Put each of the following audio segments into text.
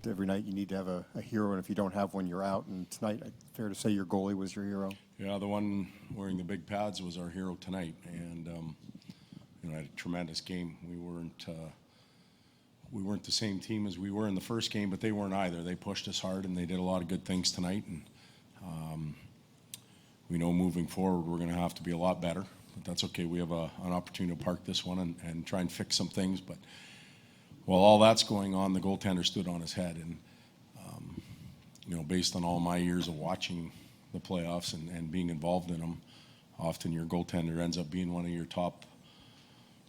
every night you need to have a hero, and if you don't have one, you're out. And tonight, fair to say your goalie was your hero? Yeah, the one wearing the big pads was our hero tonight, and had a tremendous game. We weren't the same team as we were in the first game, but they weren't either. They pushed us hard, and they did a lot of good things tonight. And we know moving forward we're going to have to be a lot better, but that's okay. We have an opportunity to park this one and try and fix some things. But while all that's going on, the goaltender stood on his head, and based on all my years of watching the playoffs and being involved in them, often your goaltender ends up being one of your top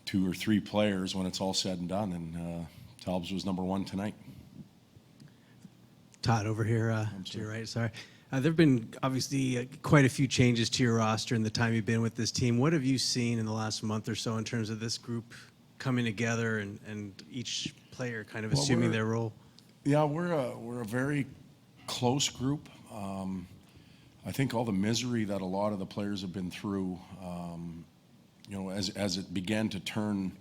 2 or 3 players when it's all said and done, and Talbot was number 1 tonight. Todd, over here to your right, sorry. There have been obviously quite a few changes to your roster in the time you've been with this team. What have you seen in the last month or so in terms of this group coming together and each player kind of assuming their role? Yeah, we're a very close group. I think all the misery that a lot of the players have been through, as it began to turn,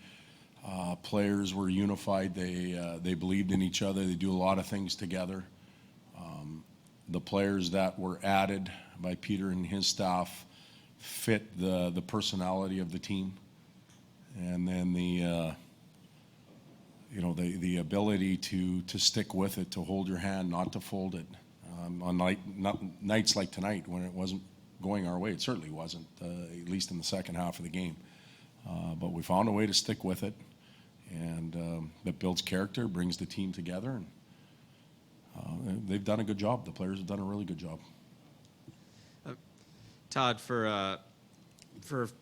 players were unified. They believed in each other. They do a lot of things together. The players that were added by Peter and his staff fit the personality of the team, and then the ability to stick with it, to hold your hand, not to fold it. On nights like tonight, when it wasn't going our way, it certainly wasn't, at least in the second half of the game. But we found a way to stick with it, and that builds character, brings the team together, and they've done a good job. The players have done a really good job. Todd, for a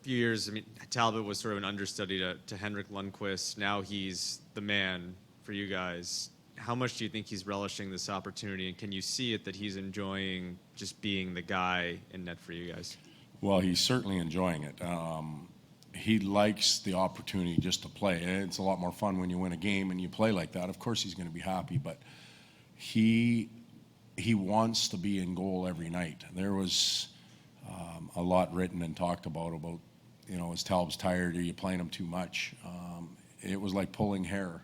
few years, Talbot was sort of an understudy to Henrik Lundqvist. Now he's the man for you guys. How much do you think he's relishing this opportunity, and can you see it that he's enjoying just being the guy in net for you guys? Well, he's certainly enjoying it. He likes the opportunity just to play. It's a lot more fun when you win a game and you play like that. Of course he's going to be happy, but he wants to be in goal every night. There was a lot written and talked about is Talbot's tired? Are you playing him too much? It was like pulling hair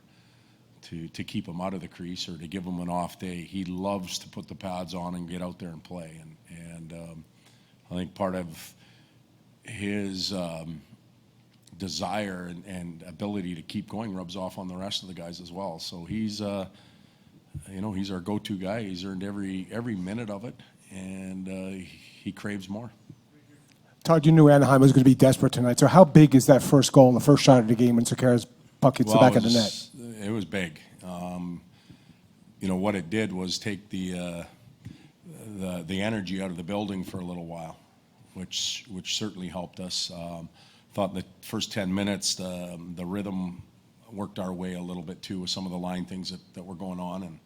to keep him out of the crease or to give him an off day. He loves to put the pads on and get out there and play. And I think part of his desire and ability to keep going rubs off on the rest of the guys as well. So he's he's our go-to guy. He's earned every minute of it, and he craves more. Todd, you knew Anaheim was going to be desperate tonight. So how big is that first goal in the first shot of the game when Sekera's puck hits the back of the net? It was big. What it did was take the energy out of the building for a little while, which certainly helped us. Thought the first 10 minutes, the rhythm worked our way a little bit too with some of the line things that were going on,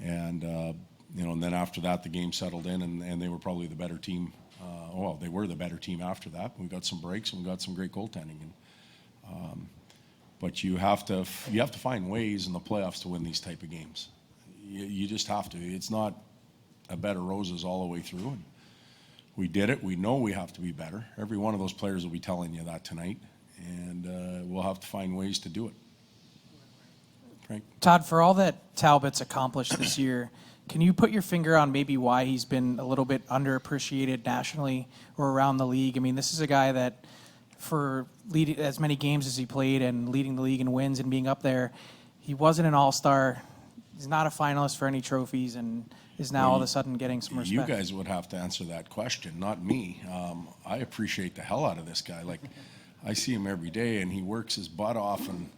and then after that the game settled in, and they were probably the better team. They were the better team after that. We got some breaks and we got some great goaltending, but you have to find ways in the playoffs to win these type of games. You just have to. It's not a bed of roses all the way through, and we did it. We know we have to be better. Every one of those players will be telling you that tonight, and we'll have to find ways to do it. Frank? Todd, for all that Talbot's accomplished this year, can you put your finger on maybe why he's been a little bit underappreciated nationally or around the league? This is a guy that, for leading as many games as he played and leading the league in wins and being up there, he wasn't an all-star. He's not a finalist for any trophies, and is now all of a sudden getting some respect. You guys would have to answer that question, not me. I appreciate the hell out of this guy. Like, I see him every day, and he works his butt off, and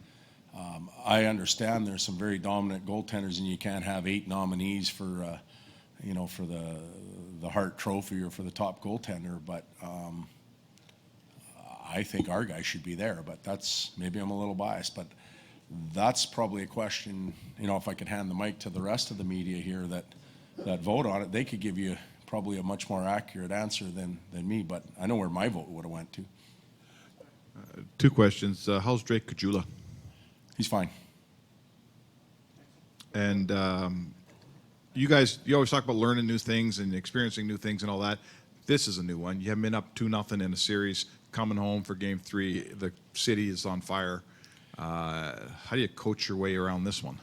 I understand there's some very dominant goaltenders, and you can't have 8 nominees for the Hart Trophy or for the top goaltender. But I think our guy should be there. But maybe I'm a little biased, but that's probably a question. If I could hand the mic to the rest of the media here that vote on it, they could give you probably a much more accurate answer than me. But I know where my vote would have went to. 2 questions. How's Drake Caggiula? He's fine. And you always talk about learning new things and experiencing new things and all that. This is a new one. You haven't been up 2-0 in a series, coming home for Game 3. The city is on fire. How do you coach your way around this one?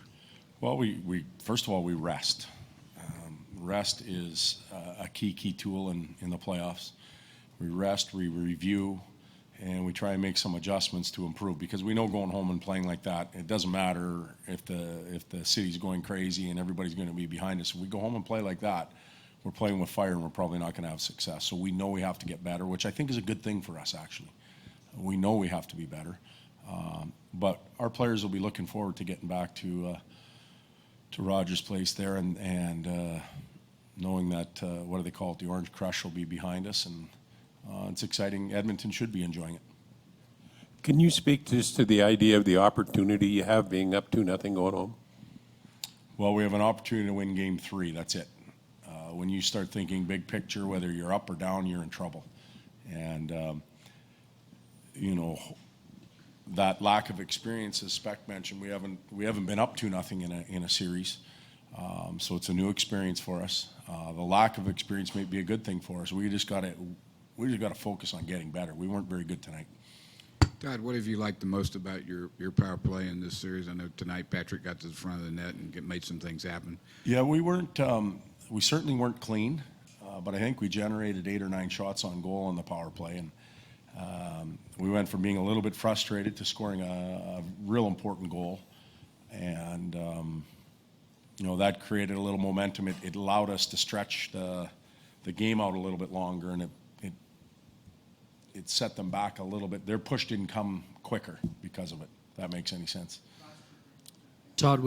Well, we first of all, we rest. Rest is a key tool in the playoffs. We rest, we review, and we try and make some adjustments to improve, because we know going home and playing like that, it doesn't matter if the city's going crazy and everybody's going to be behind us. If we go home and play like that, we're playing with fire and we're probably not going to have success. So we know we have to get better, which I think is a good thing for us, actually. We know we have to be better. But our players will be looking forward to getting back to Rogers Place there, and knowing that, what do they call it, the Orange Crush will be behind us, and it's exciting. Edmonton should be enjoying it. Can you speak just to the idea of the opportunity you have being up 2-0 going home? Well, we have an opportunity to win Game 3. That's it. When you start thinking big picture, whether you're up or down, you're in trouble. And, that lack of experience, as Speck mentioned, we haven't been up 2-0 in a series. So it's a new experience for us. The lack of experience may be a good thing for us. We just got to focus on getting better. We weren't very good tonight. Todd, what have you liked the most about your power play in this series? I know tonight Patrick got to the front of the net and made some things happen. Yeah, we certainly weren't clean, but I think we generated 8 or 9 shots on goal on the power play, and we went from being a little bit frustrated to scoring a real important goal, and that created a little momentum. It allowed us to stretch the game out a little bit longer, and it set them back a little bit. Their push didn't come quicker because of it, if that makes any sense. Todd,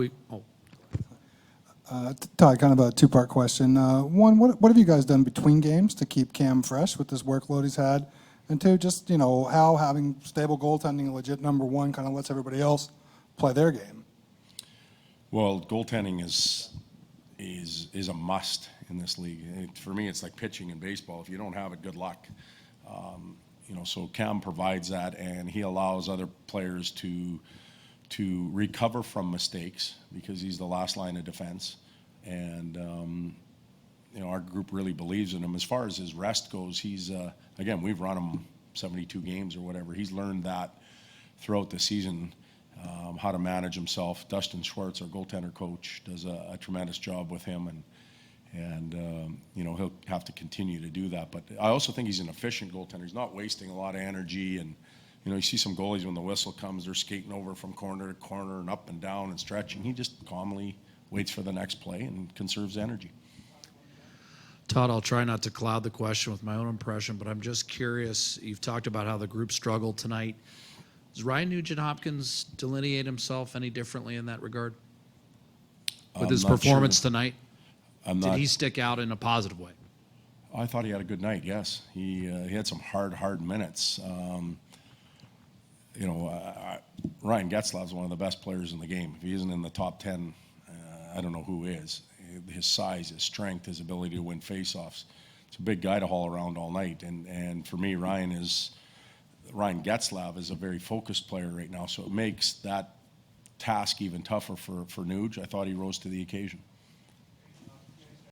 Todd, kind of a two-part question. One, what have you guys done between games to keep Cam fresh with this workload he's had? And two, just, how having stable goaltending, a legit number one, kind of lets everybody else play their game? Well, goaltending is a must in this league. For me, it's like pitching in baseball. If you don't have it, good luck. So Cam provides that, and he allows other players to recover from mistakes, because he's the last line of defense. And our group really believes in him. As far as his rest goes, he's again, we've run him 72 games or whatever. He's learned that throughout the season, how to manage himself. Dustin Schwartz, our goaltender coach, does a tremendous job with him, and he'll have to continue to do that. But I also think he's an efficient goaltender. He's not wasting a lot of energy, and you see some goalies, when the whistle comes, they're skating over from corner to corner and up and down and stretching. He just calmly waits for the next play and conserves energy. Todd, I'll try not to cloud the question with my own impression, but I'm just curious. You've talked about how the group struggled tonight. Does Ryan Nugent-Hopkins delineate himself any differently in that regard? With his performance tonight? Did he stick out in a positive way? I thought he had a good night, yes. He had some hard minutes. Ryan Getzlaf's one of the best players in the game. If he isn't in the top 10, I don't know who is. His size, his strength, his ability to win faceoffs. It's a big guy to haul around all night. And for me, Ryan Getzlaf is a very focused player right now, so it makes that task even tougher for Nuge. I thought he rose to the occasion.